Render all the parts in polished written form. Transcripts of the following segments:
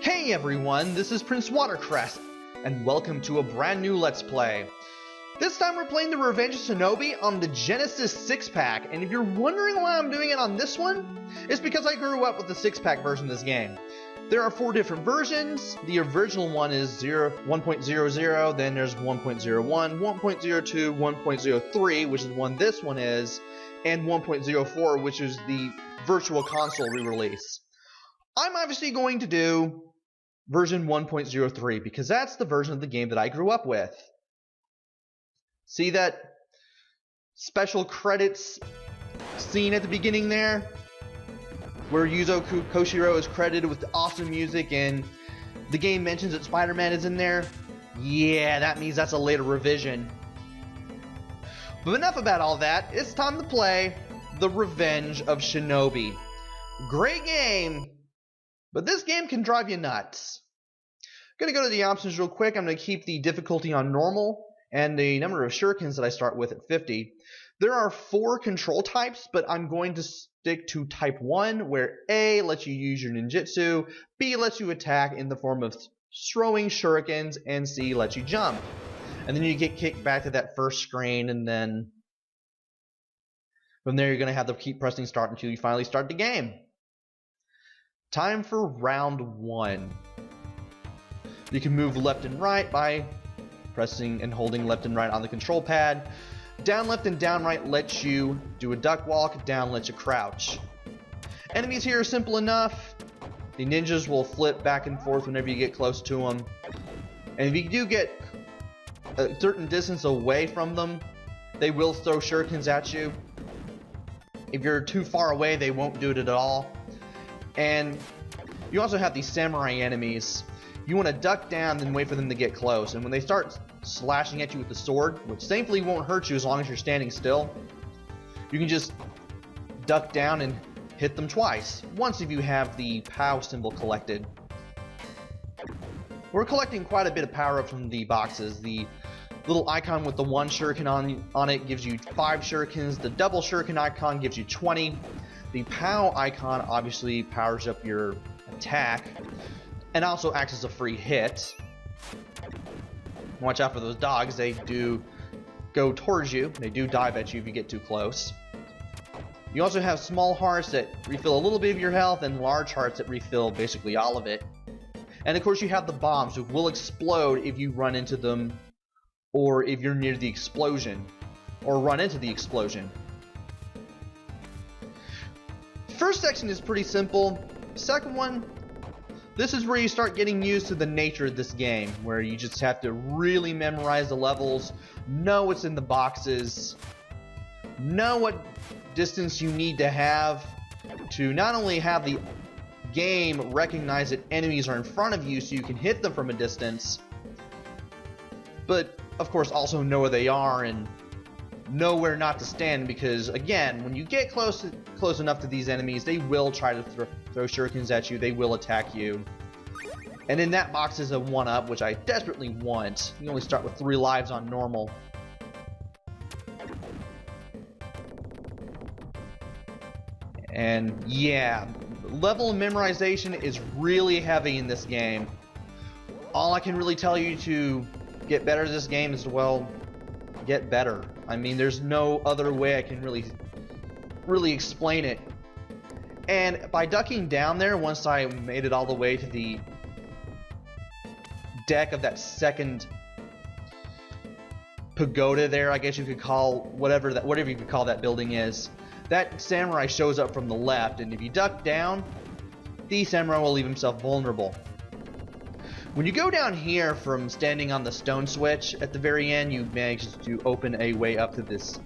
Hey everyone, this is PrinceWatercress, and welcome to a brand new Let's Play. This time we're playing the Revenge of Shinobi on the Genesis 6-pack, and if you're wondering why I'm doing it on this one, it's because I grew up with the 6-pack version of this game. There are 4 different versions. The original one is 1.00, then there's 1.01, 1.02, 1.03, which is the one this one is, and 1.04, which is the Virtual Console re-release. I'm obviously going to do version 1.03 because that's the version of the game that I grew up with. See that special credits scene at the beginning there? Where Yuzo Koshiro is credited with the awesome music and the game mentions that Spider-Man is in there? Yeah, that means that's a later revision. But enough about all that, it's time to play The Revenge of Shinobi. Great game! But this game can drive you nuts. I'm going to go to the options real quick. I'm going to keep the difficulty on normal and the number of shurikens that I start with at 50. There are 4 control types, but I'm going to stick to type 1, where A lets you use your ninjutsu, B lets you attack in the form of throwing shurikens, and C lets you jump. And then you get kicked back to that first screen, and then from there you're going to have to keep pressing start until you finally start the game. Time for round 1. You can move left and right by pressing and holding left and right on the control pad. Down left and down right lets you do a duck walk, down lets you crouch. Enemies here are simple enough. The ninjas will flip back and forth whenever you get close to them. And if you do get a certain distance away from them, they will throw shurikens at you. If you're too far away, they won't do it at all. And you also have these samurai enemies. You want to duck down and wait for them to get close. And when they start slashing at you with the sword, which thankfully won't hurt you as long as you're standing still, you can just duck down and hit them twice. Once if you have the POW symbol collected. We're collecting quite a bit of power up from the boxes. The little icon with the 1 shuriken on it gives you 5 shurikens. The double shuriken icon gives you 20. The POW icon obviously powers up your attack and also acts as a free hit. Watch out for those dogs. They do go towards you. They do dive at you if you get too close. You also have small hearts that refill a little bit of your health and large hearts that refill basically all of it. And of course you have the bombs, which will explode if you run into them or if you're near the explosion or run into the explosion. First section is pretty simple. Second one, this is where you start getting used to the nature of this game, where you just have to really memorize the levels, know what's in the boxes, know what distance you need to have to not only have the game recognize that enemies are in front of you so you can hit them from a distance, but of course also know where they are and know where not to stand, because again, when you get close enough to these enemies, they will try to throw shurikens at you, they will attack you. And in that box is a 1-up, which I desperately want. You only start with 3 lives on normal. And yeah, level of memorization is really heavy in this game. All I can really tell you to get better at this game is, well, get better. I mean, there's no other way I can really explain it. And by ducking down there, once I made it all the way to the deck of that second pagoda there, I guess you could call whatever you could call that building is, that samurai shows up from the left, and if you duck down, the samurai will leave himself vulnerable. When you go down here from standing on the stone switch at the very end, you manage to open a way up to this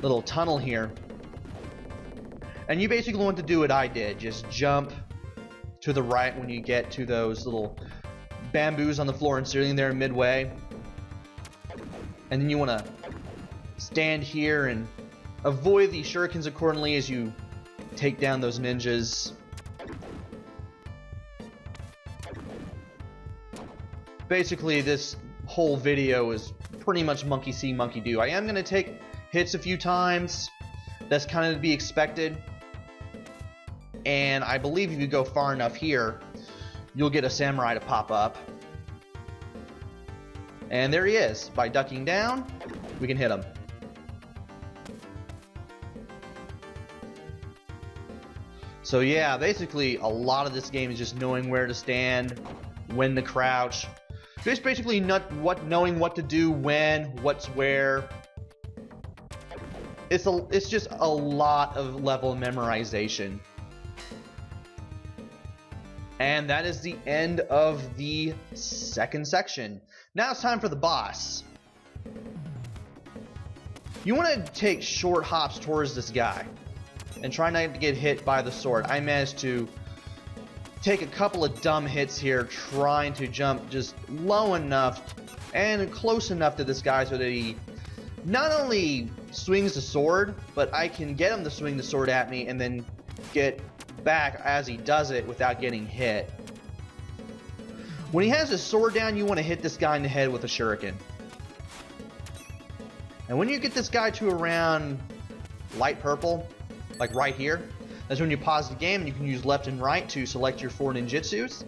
little tunnel here. And you basically want to do what I did. Just jump to the right when you get to those little bamboos on the floor and ceiling there midway. And then you want to stand here and avoid the shurikens accordingly as you take down those ninjas. Basically, this whole video is pretty much monkey see, monkey do. I am going to take hits a few times. That's kind of to be expected. And I believe if you go far enough here, you'll get a samurai to pop up. And there he is. By ducking down, we can hit him. So yeah, basically a lot of this game is just knowing where to stand, when to crouch. Just basically knowing what to do when, what's where. It's just a lot of level memorization. And that is the end of the second section. Now it's time for the boss. You want to take short hops towards this guy and try not to get hit by the sword. I managed to take a couple of dumb hits here, trying to jump just low enough and close enough to this guy so that he not only swings the sword, but I can get him to swing the sword at me and then get back as he does it without getting hit. When he has his sword down, you want to hit this guy in the head with a shuriken. And when you get this guy to around light purple, like right here, that's when you pause the game and you can use left and right to select your 4 ninjutsus.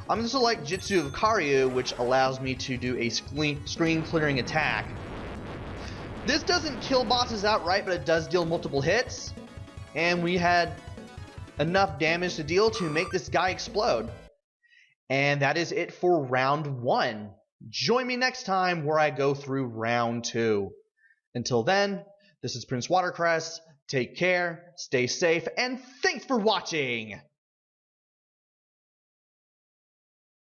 I'm going to select Jutsu of Karyu, which allows me to do a screen clearing attack. This doesn't kill bosses outright, but it does deal multiple hits. And we had enough damage to deal to make this guy explode. And that is it for round 1. Join me next time where I go through round 2. Until then, this is PrinceWatercress. Take care, stay safe, and thanks for watching!